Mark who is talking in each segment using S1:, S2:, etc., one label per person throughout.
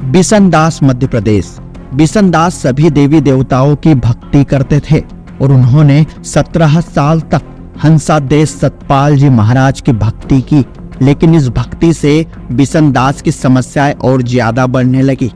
S1: बिशनदास मध्य प्रदेश। बिशनदास सभी देवी देवताओं की भक्ति करते थे और उन्होंने 17 साल तक हंसादेश सतपाल जी महाराज की भक्ति की, लेकिन इस भक्ति से बिशनदास की समस्याएं और ज्यादा बढ़ने लगी।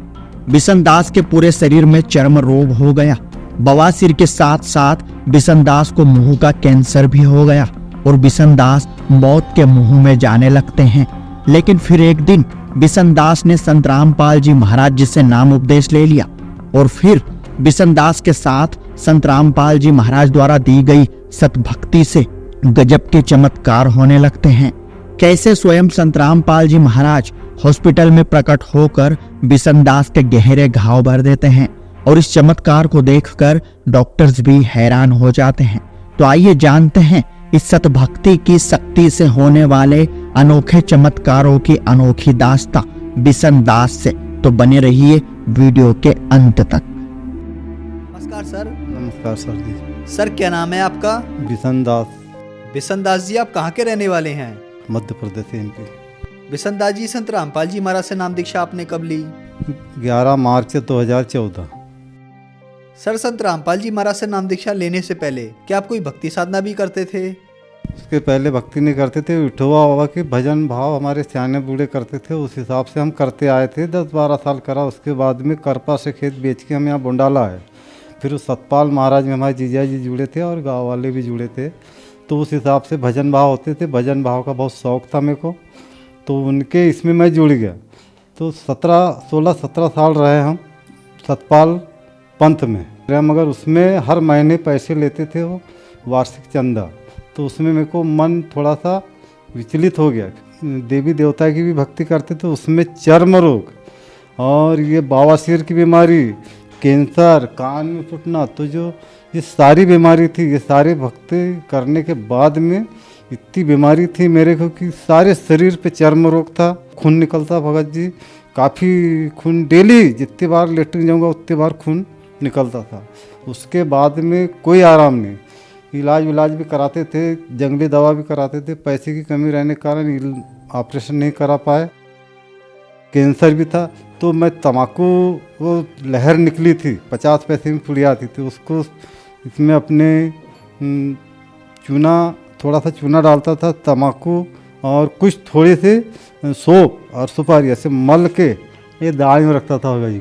S1: बिशनदास के पूरे शरीर में चर्म रोग हो गया। बवासीर के साथ साथ बिशनदास को मुंह का कैंसर भी हो गया और बिशनदास मौत के मुंह में जाने लगते हैं। लेकिन फिर एक दिन बिशनदास ने संत रामपाल जी महाराज जी से नाम उपदेश ले लिया और फिर बिशनदास के साथ संत रामपाल जी महाराज द्वारा दी गई सतभक्ति से गजब के चमत्कार होने लगते हैं। कैसे स्वयं संत रामपाल जी महाराज हॉस्पिटल में प्रकट होकर बिशनदास के गहरे घाव भर देते हैं और इस चमत्कार को देखकर डॉक्टर्स भी हैरान हो जाते हैं। तो आइए जानते हैं इस सतभक्ति की शक्ति से होने वाले अनोखे चमत्कारों की अनोखी दास्तां बिशनदास से। तो बने रहिए वीडियो के अंत तक।
S2: नमस्कार सर।
S3: नमस्कार सर जी।
S2: सर क्या नाम है आपका?
S3: बिशनदास।
S2: बिशनदास जी, आप कहाँ के रहने वाले हैं?
S3: मध्य प्रदेश एमपी।
S2: बिशनदास जी, संत रामपाल जी महाराज से नाम दीक्षा आपने कब ली?
S3: 11 मार्च 2014।
S2: सर, संत रामपाल जी महाराज से नाम दीक्षा लेने से पहले क्या आप कोई भक्ति साधना भी करते थे?
S3: उसके पहले भक्ति नहीं करते थे। विठोबा बाबा के भजन भाव हमारे सियाने बूढ़े करते थे, उस हिसाब से हम करते आए थे। 10-12 साल करा। उसके बाद में करपा से खेत बेच के हम यहाँ बुंडाला है। फिर उस सतपाल महाराज में हमारे जीजा जी जुड़े थे और गाँव वाले भी जुड़े थे, तो उस हिसाब से भजन भाव होते थे। भजन भाव का बहुत शौक़ था मेरे को, तो उनके इसमें मैं जुड़ गया। तो 16-17 साल रहे हम सतपाल पंथ में, मगर उसमें हर महीने पैसे लेते थे वो वार्षिक चंदा। तो उसमें मेरे को मन थोड़ा सा विचलित हो गया। देवी देवता की भी भक्ति करते थे, उसमें चर्म रोग और ये बवासीर की बीमारी, कैंसर, कान में फूटना, तो जो ये सारी बीमारी थी, ये सारी भक्ति करने के बाद में इतनी बीमारी थी मेरे को कि सारे शरीर पे चर्म रोग था। खून निकलता भगत जी, काफ़ी खून, डेली जितनी बार लेटरिन जाऊँगा उतनी बार खून निकलता था। उसके बाद में कोई आराम नहीं। इलाज भी कराते थे, जंगली दवा भी कराते थे। पैसे की कमी रहने के कारण ऑपरेशन नहीं करा पाए। कैंसर भी था। तो मैं तम्बाकू, वो लहर निकली थी 50 पैसे में पुड़ी आती थी, उसको इसमें अपने चूना, थोड़ा सा चूना डालता था, तम्बाकू और कुछ थोड़ी सी सोप और सुपारी ऐसे मल के ये दाढ़ी में रखता था भाई।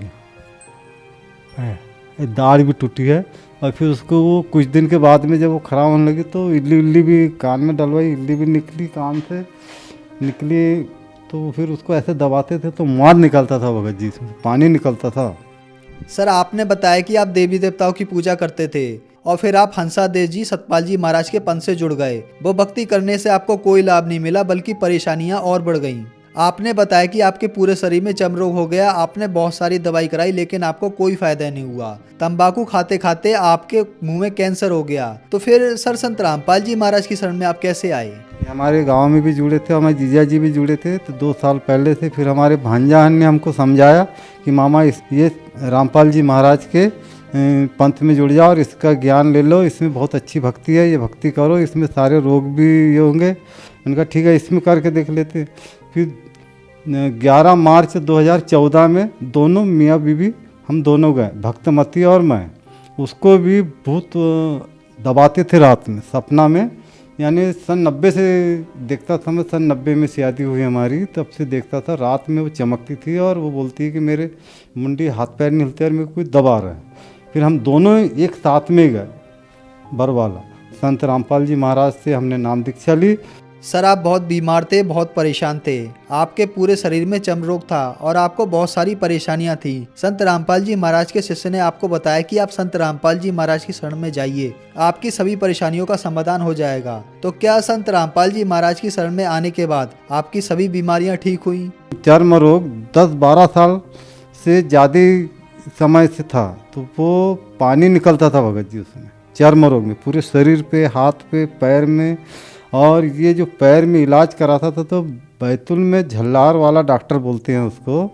S3: ये दाढ़ भी टूटी है। और फिर उसको वो कुछ दिन के बाद में जब वो खराब होने लगी तो इल्ली भी कान में डलवाई, इल्ली भी निकली, कान से निकली। तो फिर उसको ऐसे दबाते थे तो मार निकलता था भगत जी, इसमें पानी निकलता था।
S2: सर, आपने बताया कि आप देवी देवताओं की पूजा करते थे और फिर आप हंसादेश जी सतपाल जी महाराज के पंथ से जुड़ गए। वो भक्ति करने से आपको कोई लाभ नहीं मिला, बल्कि परेशानियां और बढ़ गईं। आपने बताया कि आपके पूरे शरीर में चर्म रोग हो गया। आपने बहुत सारी दवाई कराई, लेकिन आपको कोई फायदा नहीं हुआ। तंबाकू खाते खाते आपके मुंह में कैंसर हो गया। तो फिर सर, संत रामपाल जी महाराज की शरण में आप कैसे आए?
S3: हमारे गांव में भी जुड़े थे, हमारे जीजा जी भी जुड़े थे। तो 2 साल पहले से फिर हमारे भांजाहन ने हमको समझाया कि मामा ये रामपाल जी महाराज के पंथ में जुड़ जाओ और इसका ज्ञान ले लो, इसमें बहुत अच्छी भक्ति है, ये भक्ति करो, इसमें सारे रोग भी ये होंगे। उनका ठीक है, इसमें करके देख लेते। फिर 11 मार्च 2014 में दोनों मियाँ बीवी हम दोनों गए, भक्तमती और मैं। उसको भी भूत दबाते थे रात में सपना में। यानी सन 90 से देखता था मैं, सन 90 में शादी हुई हमारी, तब से देखता था। रात में वो चमकती थी और वो बोलती है कि मेरे मुंडी हाथ पैर नहीं हिलते और मेरे को कोई दबा रहा है। फिर हम दोनों एक साथ में गए बरवाला। संत रामपाल जी महाराज से हमने नाम दीक्षा ली।
S2: सर, आप बहुत बीमार थे, बहुत परेशान थे। आपके पूरे शरीर में चर्म रोग था और आपको बहुत सारी परेशानियां थी। संत रामपाल जी महाराज के शिष्य ने आपको बताया कि आप संत रामपाल जी महाराज की शरण में जाइए, आपकी सभी परेशानियों का समाधान हो जाएगा। तो क्या संत रामपाल जी महाराज की शरण में आने के बाद आपकी सभी बीमारियां ठीक हुई?
S3: चर्म रोग 10-12 साल से ज़्यादा समय से था, तो वो पानी निकलता था भगत जी उसमें, चर्म रोग में, पूरे शरीर पे, हाथ पे, पैर में। और ये जो पैर में इलाज कराता था तो बैतुल में झल्लार वाला डॉक्टर बोलते हैं उसको,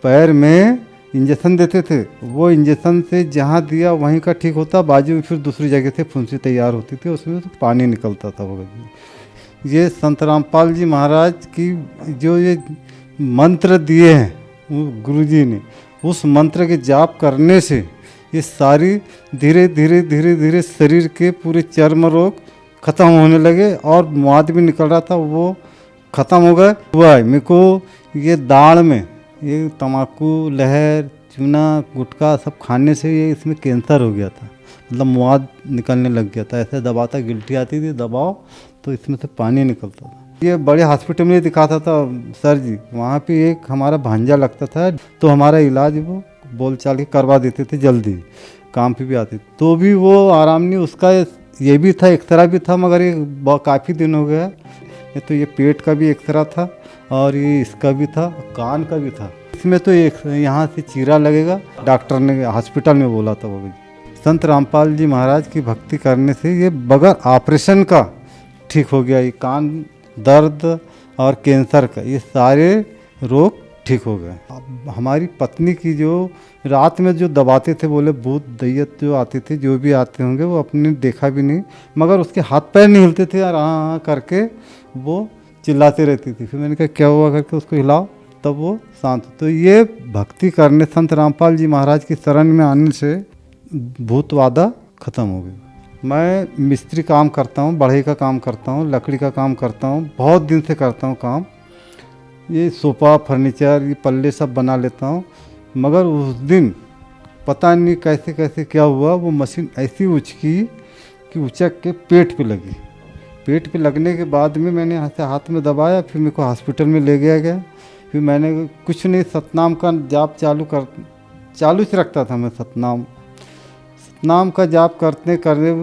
S3: पैर में इंजेक्शन देते थे। वो इंजेक्शन से जहाँ दिया वहीं का ठीक होता, बाजू में फिर दूसरी जगह से फुंसी तैयार होती थी, उसमें तो पानी निकलता था भगत जी। ये संत रामपाल जी महाराज की जो ये मंत्र दिए हैं गुरुजी ने उस मंत्र के जाप करने से ये सारी धीरे धीरे धीरे धीरे शरीर के पूरे चर्म रोग खत्म होने लगे और मवाद भी निकल रहा था वो ख़त्म हो गए। हुआ है मेरे को ये दाढ़ में ये तम्बाकू लहर चूना गुटखा सब खाने से ये इसमें कैंसर हो गया था, मतलब मवाद निकलने लग गया था। ऐसे दबाता गिल्टी आती थी दबाओ तो इसमें से पानी निकलता था। ये बड़े हॉस्पिटल में दिखाता था सर जी, वहाँ पे एक हमारा भांजा लगता था तो हमारा इलाज वो बोल चाल के करवा देते थे, जल्दी काम पे भी आते तो भी वो आराम नहीं। उसका ये भी था एक्सरा भी था, मगर ये काफ़ी दिन हो गया। ये तो ये पेट का भी एक्सरा था और ये इसका भी था, कान का भी था। इसमें तो एक यहाँ से चीरा लगेगा, डॉक्टर ने हॉस्पिटल में बोला था वो। संत रामपाल जी महाराज की भक्ति करने से ये बगैर ऑपरेशन का ठीक हो गया। ये कान दर्द और कैंसर का ये सारे रोग ठीक हो गए। अब हमारी पत्नी की जो रात में जो दबाते थे, बोले भूत दैयत जो आते थे, जो भी आते होंगे वो अपने देखा भी नहीं, मगर उसके हाथ पैर नहीं हिलते थे और हाँ करके वो चिल्लाते रहती थी। फिर मैंने कहा क्या हुआ करके उसको हिलाओ, तब वो शांत। तो ये भक्ति करने संत रामपाल जी महाराज की शरण में आने से भूत वादा खत्म हो गई। मैं मिस्त्री काम करता हूँ, बढ़ई का काम करता हूँ, लकड़ी का काम करता हूँ, बहुत दिन से करता हूँ काम। ये सोफ़ा फर्नीचर ये पल्ले सब बना लेता हूँ। मगर उस दिन पता नहीं कैसे कैसे क्या हुआ, वो मशीन ऐसी उचकी कि उचक के पेट पे लगी। पेट पे लगने के बाद में मैंने यहाँ से हाथ में दबाया, फिर मेरे को हॉस्पिटल में ले गया। फिर मैंने कुछ नहीं, सतनाम का जाप चालू से रखता था मैं। सतनाम का जाप करते करते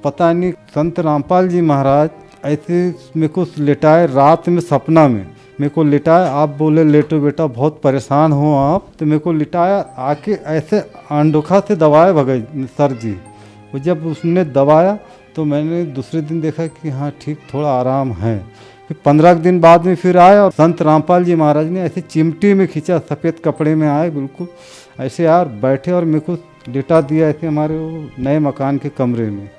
S3: पता नहीं संत रामपाल जी महाराज ऐसे मेरे को लेटाए रात में, सपना में मेरे को लिटाया। आप बोले लेटो बेटा, बहुत परेशान हो आप, तो मेरे को लिटाया, आके ऐसे अंडोखा से दबाया भगत सर जी। वो जब उसने दबाया तो मैंने दूसरे दिन देखा कि हाँ ठीक, थोड़ा आराम है। फिर 15 दिन बाद में फिर आया और संत रामपाल जी महाराज ने ऐसे चिमटी में खींचा, सफ़ेद कपड़े में आए बिल्कुल ऐसे यार बैठे और मेरे को लिटा दिया ऐसे हमारे वो नए मकान के कमरे में,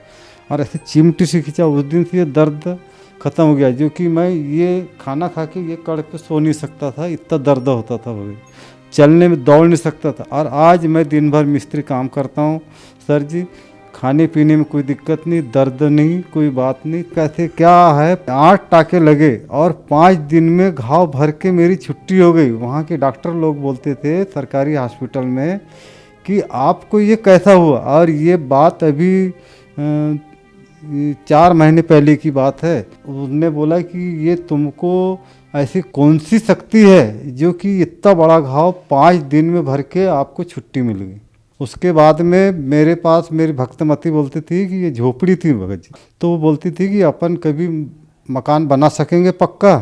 S3: और ऐसे चिमटी से खींचा। उस दिन से ये दर्द ख़त्म हो गया, जो कि मैं ये खाना खा के ये कड़ पे सो नहीं सकता था, इतना दर्द होता था, वो चलने में दौड़ नहीं सकता था। और आज मैं दिन भर मिस्त्री काम करता हूँ सर जी, खाने पीने में कोई दिक्कत नहीं, दर्द नहीं, कोई बात नहीं। कैसे क्या है, 8 टाके लगे और 5 दिन में घाव भर के मेरी छुट्टी हो गई। वहाँ के डॉक्टर लोग बोलते थे सरकारी हॉस्पिटल में कि आपको ये कैसा हुआ, और ये बात अभी 4 महीने पहले की बात है। उन्होंने बोला कि ये तुमको ऐसी कौन सी शक्ति है जो कि इतना बड़ा घाव 5 दिन में भर के आपको छुट्टी मिल गई। उसके बाद में मेरे पास मेरी भक्तमती बोलती थी कि ये झोपड़ी थी भगत जी, तो वो बोलती थी कि अपन कभी मकान बना सकेंगे पक्का।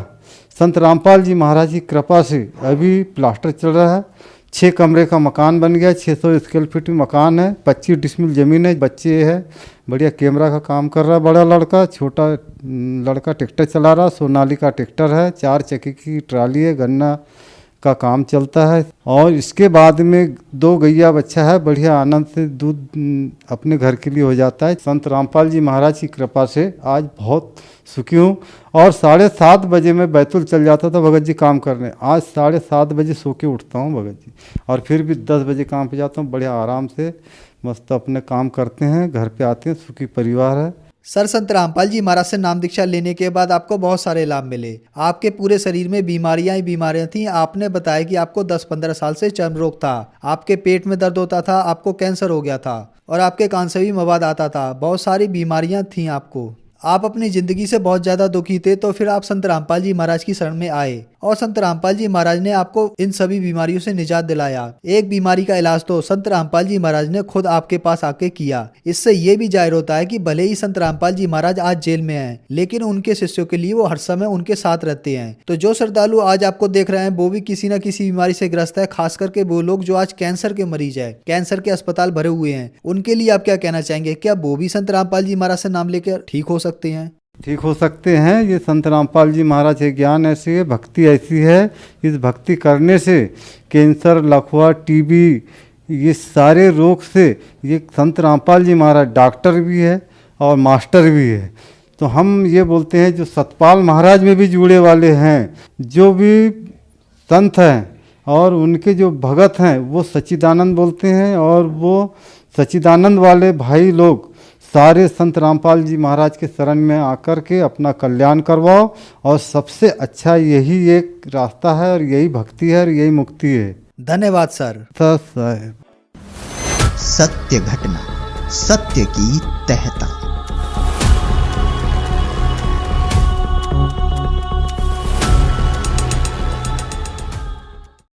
S3: संत रामपाल जी महाराज की कृपा से अभी प्लास्टर चल रहा है, 6 कमरे का मकान बन गया, 600 स्क्वायर फीट में मकान है, 25 डिसमिल ज़मीन है, बच्चे है, बढ़िया कैमरा का काम कर रहा है बड़ा लड़का। छोटा लड़का ट्रैक्टर चला रहा, सोनालिका ट्रैक्टर है, 4 चक्के की ट्राली है, गन्ना का काम चलता है। और इसके बाद में 2 गैया बच्चा है, बढ़िया आनंद से दूध अपने घर के लिए हो जाता है। संत रामपाल जी महाराज की कृपा से आज बहुत सुखी हूँ। और 7:30 बजे मैं बैतुल चल जाता था भगत जी काम करने, आज 7:30 बजे सो के उठता हूँ भगत जी, और फिर भी 10 बजे काम पे जाता हूँ। बढ़िया आराम से मस्त अपने काम करते हैं, घर पे आते हैं, सुखी परिवार है।
S2: सर, संत रामपाल जी महाराज से नाम दीक्षा लेने के बाद आपको बहुत सारे लाभ मिले। आपके पूरे शरीर में बीमारियां ही बीमारियां थीं। आपने बताया कि आपको 10-15 साल से चर्म रोग था, आपके पेट में दर्द होता था, आपको कैंसर हो गया था और आपके कान से भी मवाद आता था। बहुत सारी बीमारियां थीं आपको। आप अपनी ज़िंदगी से बहुत ज़्यादा दुखी थे, तो फिर आप संत रामपाल जी महाराज की शरण में आए और संत रामपाल जी महाराज ने आपको इन सभी बीमारियों से निजात दिलाया। एक बीमारी का इलाज तो संत रामपाल जी महाराज ने खुद आपके पास आके किया। इससे ये भी जाहिर होता है कि भले ही संत रामपाल जी महाराज आज जेल में हैं, लेकिन उनके शिष्यों के लिए वो हर समय उनके साथ रहते हैं। तो जो श्रद्धालु आज आपको देख रहे हैं वो भी किसी न किसी बीमारी से ग्रस्त है, खास करके वो लोग जो आज कैंसर के मरीज है, कैंसर के अस्पताल भरे हुए हैं, उनके लिए आप क्या कहना चाहेंगे? क्या वो भी संत रामपाल जी महाराज से नाम लेकर ठीक हो सकते हैं?
S3: ठीक हो सकते हैं। ये संत रामपाल जी महाराज के ज्ञान ऐसी है, भक्ति ऐसी है, इस भक्ति करने से कैंसर, लकवा, टीबी, ये सारे रोग से ये संत रामपाल जी महाराज डॉक्टर भी है और मास्टर भी है। तो हम ये बोलते हैं जो सतपाल महाराज में भी जुड़े वाले हैं, जो भी संत हैं और उनके जो भगत हैं वो सच्चिदानंद बोलते हैं, और वो सच्चिदानंद वाले भाई लोग सारे संत रामपाल जी महाराज के शरण में आकर के अपना कल्याण करवाओ, और सबसे अच्छा यही एक रास्ता है, और यही भक्ति है, और यही मुक्ति है।
S2: धन्यवाद सर।
S3: साहब
S1: सत्य घटना, सत्य की तहता।